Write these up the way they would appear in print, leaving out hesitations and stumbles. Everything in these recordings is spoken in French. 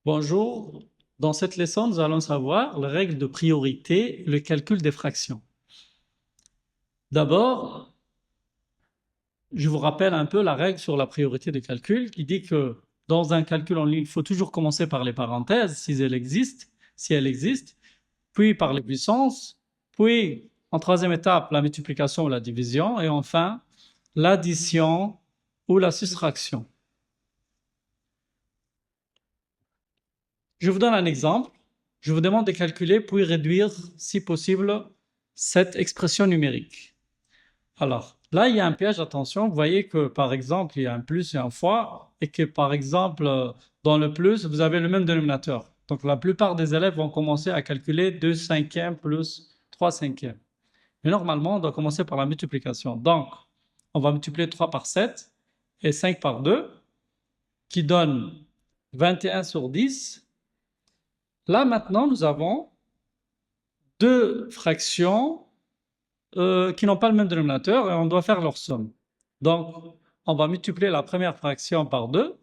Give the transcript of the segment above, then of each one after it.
Bonjour, dans cette leçon, nous allons savoir les règles de priorité et le calcul des fractions. D'abord, je vous rappelle un peu la règle sur la priorité de calcul qui dit que dans un calcul en ligne, il faut toujours commencer par les parenthèses si elles existent, puis par les puissances, puis en troisième étape, la multiplication ou la division, et enfin, l'addition ou la soustraction. Je vous donne un exemple. Je vous demande de calculer puis réduire, si possible, cette expression numérique. Alors, là, il y a un piège, attention. Vous voyez que, par exemple, il y a un plus et un fois, et que, par exemple, dans le plus, vous avez le même dénominateur. Donc, la plupart des élèves vont commencer à calculer 2 cinquièmes plus 3 cinquièmes. Mais normalement, on doit commencer par la multiplication. Donc, on va multiplier 3 par 7 et 5 par 2, qui donne 21 sur 10. Là, maintenant, nous avons deux fractions qui n'ont pas le même dénominateur et on doit faire leur somme. Donc, on va multiplier la première fraction par 2.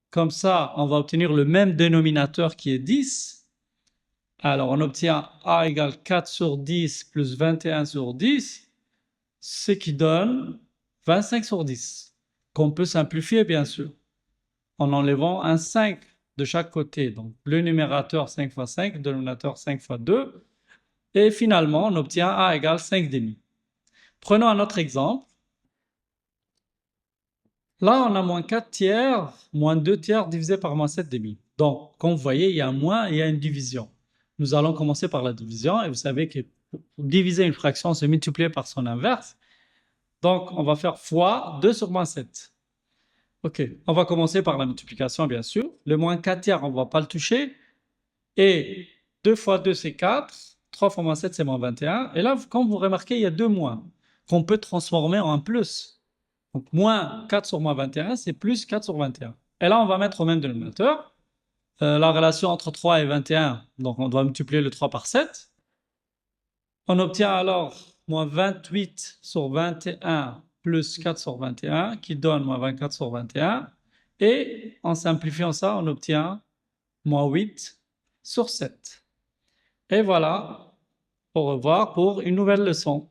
Comme ça, on va obtenir le même dénominateur qui est 10. Alors, on obtient a égale 4 sur 10 plus 21 sur 10, ce qui donne 25 sur 10, qu'on peut simplifier, bien sûr, en enlevant un 5 de chaque côté. Donc, le numérateur 5 fois 5, le dénominateur 5 fois 2. Et finalement, on obtient a égale 5 demi. Prenons un autre exemple. Là, on a moins 4 tiers, moins 2 tiers divisé par moins 7 demi. Donc, comme vous voyez, il y a un moins et il y a une division. Nous allons commencer par la division et vous savez que pour diviser une fraction, c'est multiplier par son inverse. Donc, on va faire fois 2 sur moins 7. OK, on va commencer par la multiplication, bien sûr. Le moins 4 tiers, on ne va pas le toucher. Et 2 fois 2, c'est 4. 3 fois moins 7, c'est moins 21. Et là, comme vous remarquez, il y a deux moins qu'on peut transformer en un plus. Donc, moins 4 sur moins 21, c'est plus 4 sur 21. Et là, on va mettre au même dénominateur. La relation entre 3 et 21, donc on doit multiplier le 3 par 7. On obtient alors moins 28 sur 21 plus 4 sur 21, qui donne moins 24 sur 21. Et en simplifiant ça, on obtient moins 8 sur 7. Et voilà, au revoir pour une nouvelle leçon.